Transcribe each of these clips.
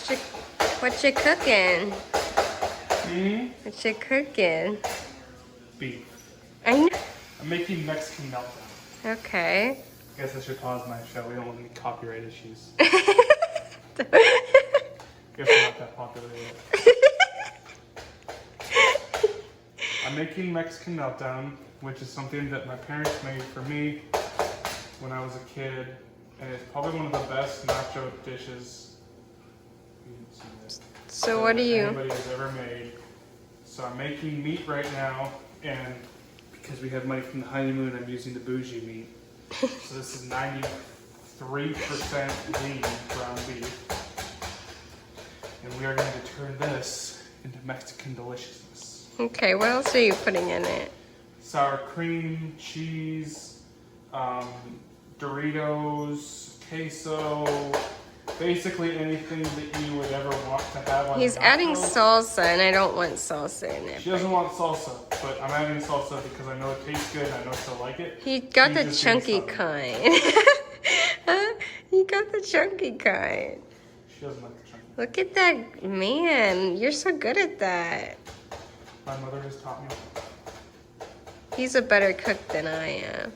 What you cooking? What you cooking? Beef. I know. I'm making Mexican meltdown. Okay. I guess I should pause my show. We don't want any copyright issues. Guess we're not that popular yet. I'm making Mexican meltdown, which is something that my parents made for me when I was a kid, and it's probably one of the best nacho dishes So what do you? anybody has ever made. So I'm making meat right now, and because we have money from the honeymoon, I'm using the bougie meat. So this is 93% lean ground beef, and we are going to turn this into Mexican deliciousness. Okay, what else are you putting in it? Sour cream, cheese, Doritos, queso, basically anything that you would ever want to have on He's your adding nachos. salsa, and I don't want salsa in it. She doesn't want salsa, but I'm adding salsa because I know it tastes good and I know she'll like it. He got He's the just chunky being stubborn. kind. He got the chunky kind. She doesn't like the chunky. Look at that, man. You're so good at that. My mother has taught me. He's a better cook than I am.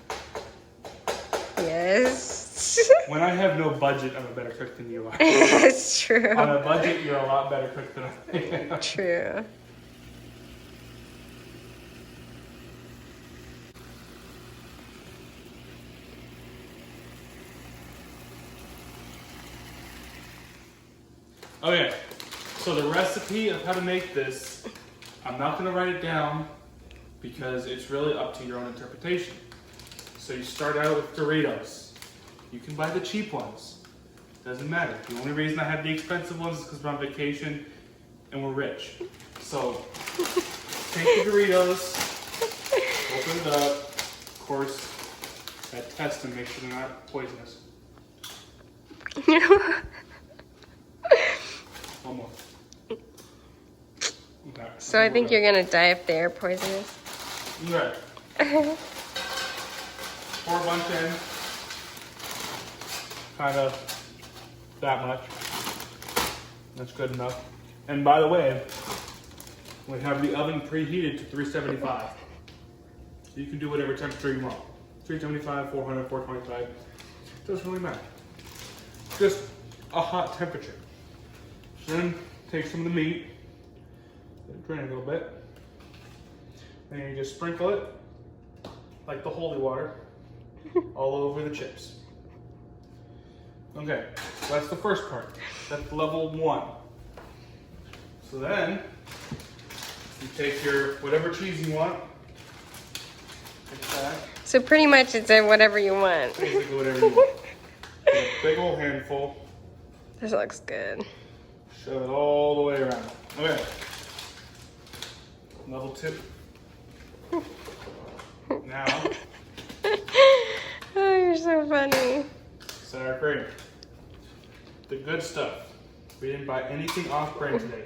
Yes. When I have no budget, I'm a better cook than you are. It's true. On a budget, you're a lot better cook than I am. True. Okay, so the recipe of how to make this, I'm not going to write it down because it's really up to your own interpretation. So you start out with Doritos. You can buy the cheap ones. Doesn't matter. The only reason I have the expensive ones is because we're on vacation and we're rich. So take the Doritos, open it up. Of course, I test them, make sure they're not poisonous. Almost. Okay. So I think you're gonna die if they are poisonous. Okay. Pour a bunch in. Kind of that much. That's good enough. And by the way, we have the oven preheated to 375. So you can do whatever temperature you want. 375, 400, 425. Doesn't really matter. Just a hot temperature. So then take some of the meat, let it drain a little bit, and you just sprinkle it like the holy water all over the chips. Okay, so that's the first part. That's level 1. So then you take your whatever cheese you want. Take that. So pretty much it's whatever you want. Basically whatever you want. Take a big old handful. This looks good. Shove it all the way around. Okay. Level 2. Now, Oh, you're so funny. sour cream. The good stuff. We didn't buy anything off-brand today,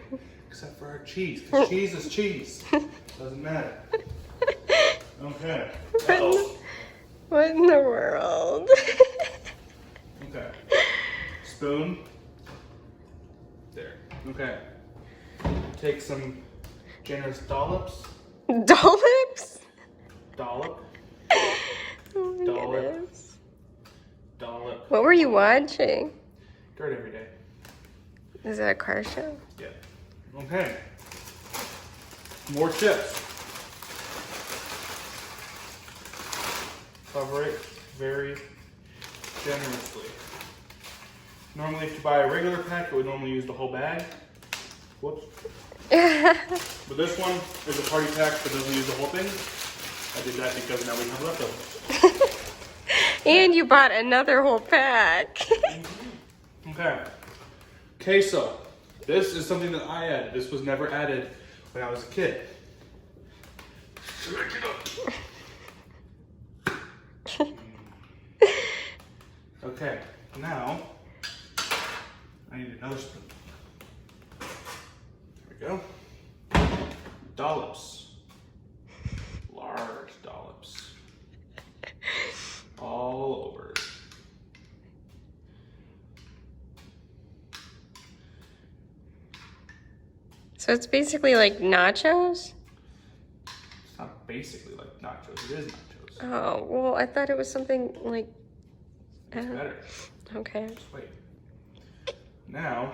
except for our cheese. Because cheese is cheese. Doesn't matter. Okay. Uh-oh. What in the world? Okay. Spoon. There. Okay. Take some generous dollops. Dollops? Dollop. Oh my Dollop. goodness. Dollop. What were you watching? Dirt every day. Is that a car show? Yeah. Okay. More chips. Cover it very generously. Normally, if you buy a regular pack, it would normally use the whole bag. Whoops. But this one is a party pack that doesn't use the whole thing. I did that because now we have leftovers. And you bought another whole pack. Okay. Queso. This is something that I added. This was never added when I was a kid. Okay, now I need another spoon. There we go. Dollops. Large dollops. All over. So it's basically like nachos? It's not basically like nachos, it is nachos. Oh, well, I thought it was something like... It's better. Okay. Just wait. Now...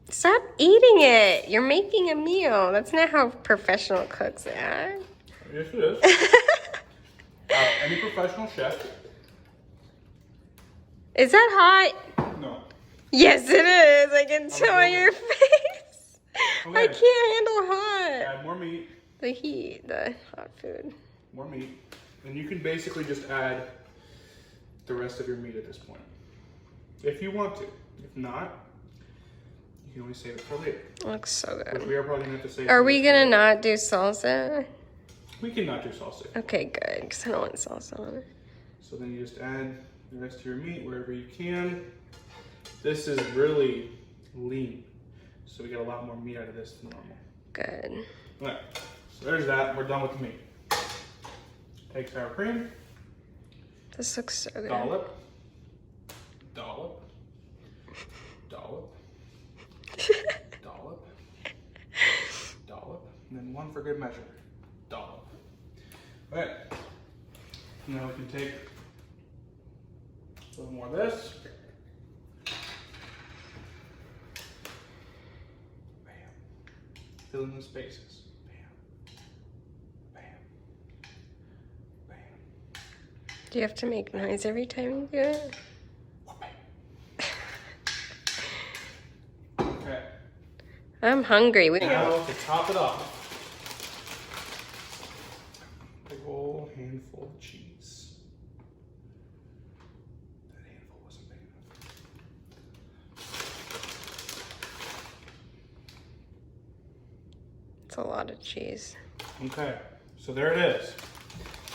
Stop eating it. You're making a meal. That's not how professional cooks act. Yes, it is. Any professional chef. Is that hot? No. Yes, it is. I can tell on your face. Okay. I can't handle hot. Add more meat. The heat, the hot food. More meat. And you can basically just add the rest of your meat at this point. If you want to. If not, you can always save it for later. Looks so Which good. we are probably going to have to save. Are we gonna not do salsa? We can not do salsa. Okay, good, because I don't want salsa on it. So then you just add the rest of your meat wherever you can. This is really lean. So we get a lot more meat out of this than normal. Good. Alright, so there's that. We're done with the meat. Take sour cream. This looks so good. Dollop. Dollop. Dollop. Dollop. Dollop. And then one for good measure. Dollop. Alright. Now we can take a little more of this. Bam. Fill in the spaces. Bam. Bam. Bam. Do you have to make noise every time you do it? Okay. I'm hungry. Now to top it off, a whole handful of cheese. That handful wasn't big enough. It's a lot of cheese. Okay, so there it is.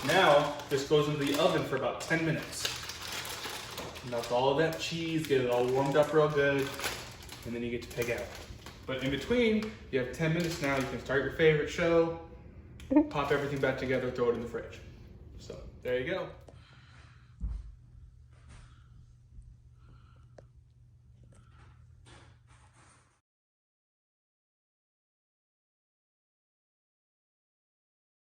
Now this goes into the oven for about 10 minutes. Melt all of that cheese, get it all warmed up real good, and then you get to pick out. But in between, you have 10 minutes now. You can start your favorite show, pop everything back together, throw it in the fridge. So there you go.